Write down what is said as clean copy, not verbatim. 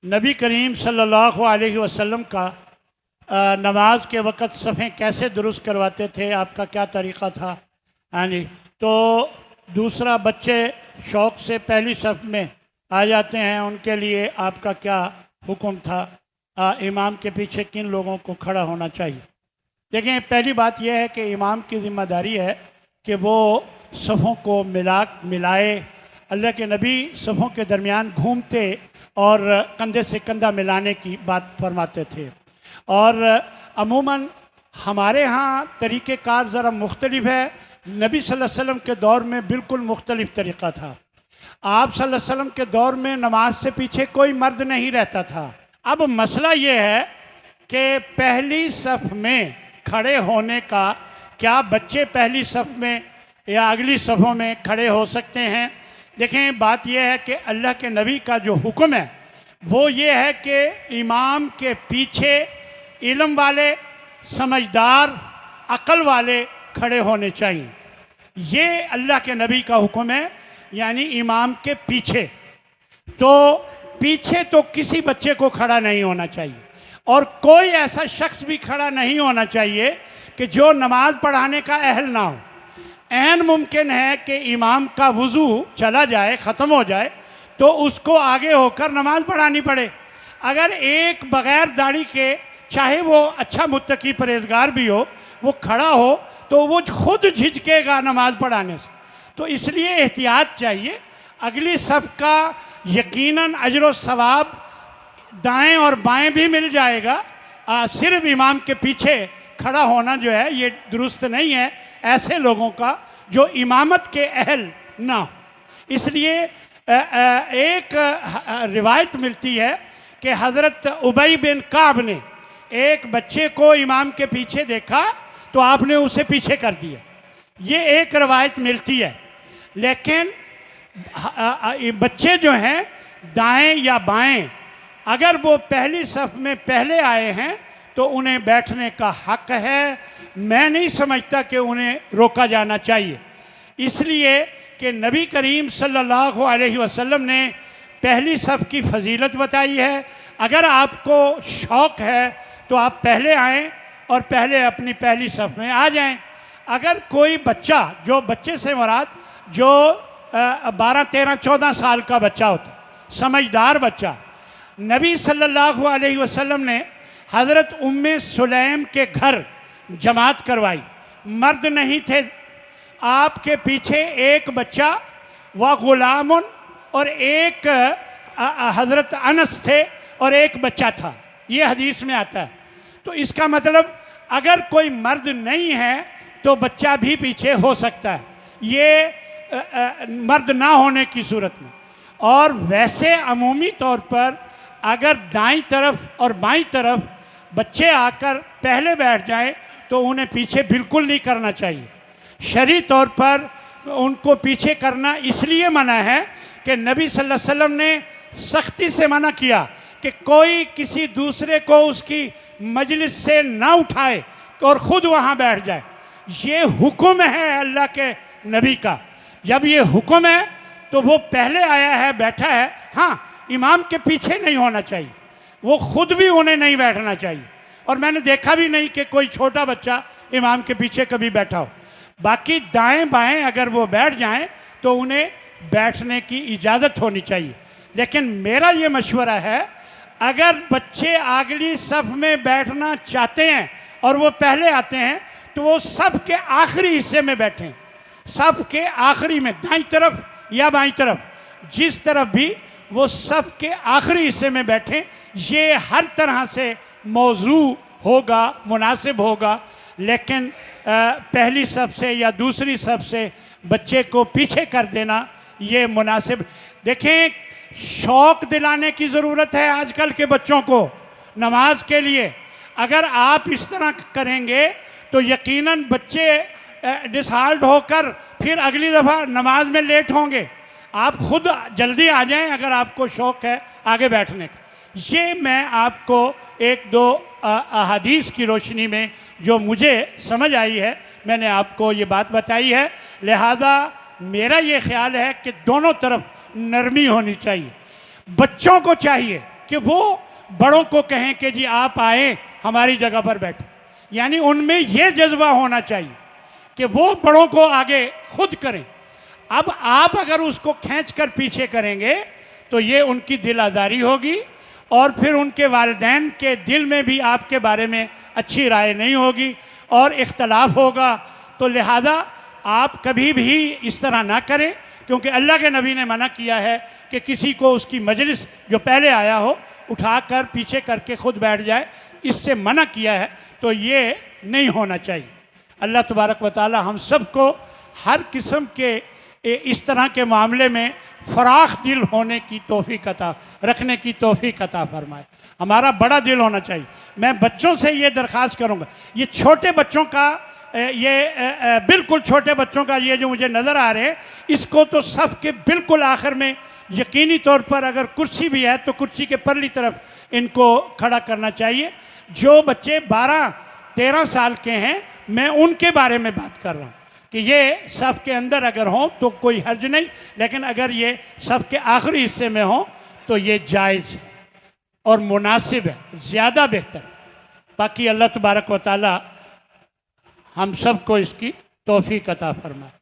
नबी करीम सल्लल्लाहु अलैहि वसल्लम का नमाज के वक़्त सफ़ें कैसे दुरुस्त करवाते थे, आपका क्या तरीक़ा था? हाँ जी। तो दूसरा, बच्चे शौक़ से पहली सफ़ में आ जाते हैं, उनके लिए आपका क्या हुक्म था? इमाम के पीछे किन लोगों को खड़ा होना चाहिए? देखें, पहली बात यह है कि इमाम की ज़िम्मेदारी है कि वो सफ़ों को मिलाए। अल्लाह के नबी सफ़ों के दरमियान घूमते और कंधे से कंधा मिलाने की बात फरमाते थे। और अमूमन हमारे यहाँ तरीक़ेकार ज़रा मुख्तलिफ है। नबी सल्लल्लाहु अलैहि वसल्लम के दौर में बिल्कुल मुख्तलिफ तरीक़ा था। आप सल्लल्लाहु अलैहि वसल्लम के दौर में नमाज से पीछे कोई मर्द नहीं रहता था। अब मसला ये है कि पहली सफ़ में खड़े होने का, क्या बच्चे पहली सफ़ में या अगली सफ़ों में खड़े हो सकते हैं? देखें, बात यह है कि अल्लाह के नबी का जो हुक्म है वो ये है कि इमाम के पीछे इल्म वाले, समझदार, अक़ल वाले खड़े होने चाहिए। ये अल्लाह के नबी का हुक्म है, यानी इमाम के पीछे। तो पीछे तो किसी बच्चे को खड़ा नहीं होना चाहिए, और कोई ऐसा शख्स भी खड़ा नहीं होना चाहिए कि जो नमाज पढ़ाने का अहल ना हो। ऐन मुमकिन है कि इमाम का वज़ू चला जाए, ख़त्म हो जाए, तो उसको आगे होकर नमाज पढ़ानी पड़े। अगर एक बग़ैर दाढ़ी के, चाहे वो अच्छा मुत्तकी परहेज़गार भी हो, वो खड़ा हो तो वो खुद झिझकेगा नमाज पढ़ाने से। तो इसलिए एहतियात चाहिए। अगली सफ़ का यकीनन अजर व सवाब दाएँ और बाएँ भी मिल जाएगा। सिर्फ इमाम के पीछे खड़ा होना जो है ये दुरुस्त नहीं है ऐसे लोगों का जो इमामत के अहल ना हो। इसलिए एक रिवायत मिलती है कि हज़रत उबई बिन काब ने एक बच्चे को इमाम के पीछे देखा तो आपने उसे पीछे कर दिया। ये एक रिवायत मिलती है। लेकिन बच्चे जो हैं दाएं या बाएं, अगर वो पहली सफ़ में पहले आए हैं तो उन्हें बैठने का हक़ है। मैं नहीं समझता कि उन्हें रोका जाना चाहिए, इसलिए कि नबी करीम सल्लल्लाहु अलैहि वसल्लम ने पहली सफ़ की फजीलत बताई है। अगर आपको शौक़ है तो आप पहले आएँ और पहले अपनी पहली सफ़ में आ जाएं। अगर कोई बच्चा, जो बच्चे से मुराद जो 12, 13, 14 साल का बच्चा होता, समझदार बच्चा, नबी सल्लल्लाहु अलैहि वसल्लम ने हज़रत उम्मे सुलैम के घर जमात करवाई। मर्द नहीं थे, आपके पीछे एक बच्चा व गुलामुन और एक हज़रत अनस थे और एक बच्चा था। ये हदीस में आता है। तो इसका मतलब अगर कोई मर्द नहीं है तो बच्चा भी पीछे हो सकता है, ये मर्द ना होने की सूरत में। और वैसे अमूमी तौर पर अगर दाईं तरफ और बाईं तरफ बच्चे आकर पहले बैठ जाएं तो उन्हें पीछे बिल्कुल नहीं करना चाहिए। शरई तौर पर उनको पीछे करना इसलिए मना है कि नबी सल्लल्लाहु अलैहि वसल्लम ने सख्ती से मना किया कि कोई किसी दूसरे को उसकी मजलिस से ना उठाए और ख़ुद वहाँ बैठ जाए। ये हुक्म है अल्लाह के नबी का। जब ये हुक्म है तो वो पहले आया है, बैठा है, हाँ, इमाम के पीछे नहीं होना चाहिए, वो खुद भी उन्हें नहीं बैठना चाहिए। और मैंने देखा भी नहीं कि कोई छोटा बच्चा इमाम के पीछे कभी बैठा हो। बाकी दाएं बाएं अगर वो बैठ जाएं तो उन्हें बैठने की इजाज़त होनी चाहिए। लेकिन मेरा ये मशवरा है, अगर बच्चे अगली सफ़ में बैठना चाहते हैं और वो पहले आते हैं तो वो सफ़ के आखिरी हिस्से में बैठें। सफ़ के आखिरी में, दाईं तरफ या बाईं तरफ, जिस तरफ भी, वो सफ़ के आखिरी हिस्से में बैठें। ये हर तरह से मौजू होगा, मुनासिब होगा। लेकिन पहली सफ़ से या दूसरी सफ़ से बच्चे को पीछे कर देना ये मुनासिब। देखें, शौक़ दिलाने की ज़रूरत है आजकल के बच्चों को नमाज के लिए। अगर आप इस तरह करेंगे तो यकीनन बच्चे डिसहार्ट होकर फिर अगली दफ़ा नमाज में लेट होंगे। आप खुद जल्दी आ जाएं अगर आपको शौक़ है आगे बैठने का। ये मैं आपको एक दो अहादीस की रोशनी में जो मुझे समझ आई है मैंने आपको ये बात बताई है। लिहाजा मेरा ये ख्याल है कि दोनों तरफ नरमी होनी चाहिए। बच्चों को चाहिए कि वो बड़ों को कहें कि जी आप आए हमारी जगह पर बैठे, यानी उनमें ये जज्बा होना चाहिए कि वो बड़ों को आगे खुद करें। अब आप अगर उसको खींच कर पीछे करेंगे तो ये उनकी दिल आज़ारी होगी और फिर उनके वालिदैन के दिल में भी आपके बारे में अच्छी राय नहीं होगी और इख्तलाफ होगा। तो लिहाजा आप कभी भी इस तरह ना करें, क्योंकि अल्लाह के नबी ने मना किया है कि किसी को उसकी मजलिस जो पहले आया हो उठाकर पीछे करके खुद बैठ जाए, इससे मना किया है। तो ये नहीं होना चाहिए। अल्लाह तबारक व तआला हम सबको हर किस्म के इस तरह के मामले में फराख दिल होने की तौफीक अता रखने की तौफीक अता फरमाए। हमारा बड़ा दिल होना चाहिए। मैं बच्चों से ये दरख्वास्त करूँगा, ये छोटे बच्चों का बिल्कुल छोटे बच्चों का ये जो मुझे नज़र आ रहे हैं, इसको तो सफ़ के बिल्कुल आखिर में यकीनी तौर पर अगर कुर्सी भी है तो कुर्सी के परली तरफ इनको खड़ा करना चाहिए। जो बच्चे 12-13 साल के हैं मैं उनके बारे में बात कर रहा हूँ कि ये सफ़ के अंदर अगर हों तो कोई हर्ज नहीं, लेकिन अगर ये सफ़ के आखिरी हिस्से में हों तो ये जायज़ है और मुनासिब है, ज़्यादा बेहतर है। बाकी अल्लाह तबारक व तआला हम सब को इसकी तौफीक अता फरमाए।